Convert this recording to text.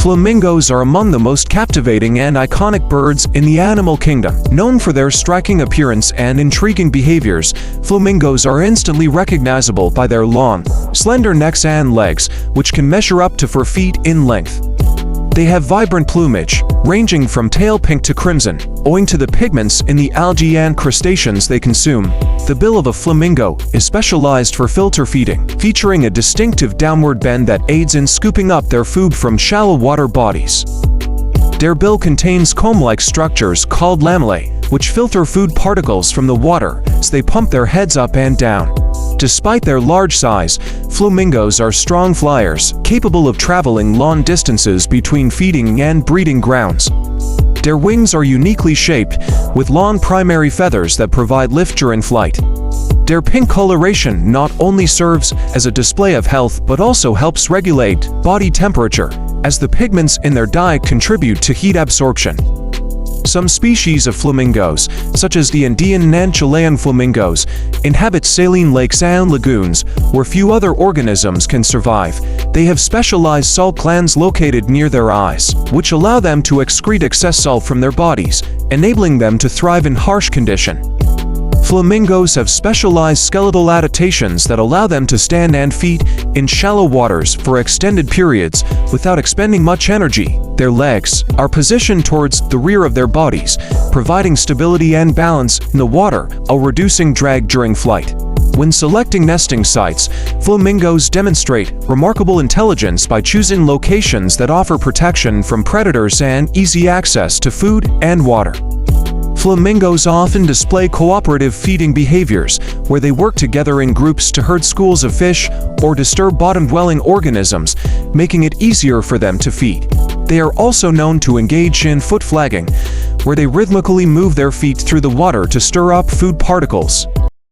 Flamingos are among the most captivating and iconic birds in the animal kingdom. Known for their striking appearance and intriguing behaviors, flamingos are instantly recognizable by their long, slender necks and legs, which can measure up to 4 feet in length. They have vibrant plumage, ranging from pale pink to crimson, owing to the pigments in the algae and crustaceans they consume. The bill of a flamingo is specialized for filter feeding, featuring a distinctive downward bend that aids in scooping up their food from shallow water bodies. Their bill contains comb-like structures called lamellae, which filter food particles from the water as they pump their heads up and down. Despite their large size, flamingos are strong flyers, capable of traveling long distances between feeding and breeding grounds. Their wings are uniquely shaped, with long primary feathers that provide lift during flight. Their pink coloration not only serves as a display of health but also helps regulate body temperature, as the pigments in their diet contribute to heat absorption. Some species of flamingos, such as the Andean and Chilean flamingos, inhabit saline lakes and lagoons, where few other organisms can survive. They have specialized salt glands located near their eyes, which allow them to excrete excess salt from their bodies, enabling them to thrive in harsh conditions. Flamingos have specialized skeletal adaptations that allow them to stand and feed in shallow waters for extended periods without expending much energy. Their legs are positioned towards the rear of their bodies, providing stability and balance in the water while reducing drag during flight. When selecting nesting sites, flamingos demonstrate remarkable intelligence by choosing locations that offer protection from predators and easy access to food and water. Flamingos often display cooperative feeding behaviors, where they work together in groups to herd schools of fish or disturb bottom-dwelling organisms, making it easier for them to feed. They are also known to engage in foot flagging, where they rhythmically move their feet through the water to stir up food particles.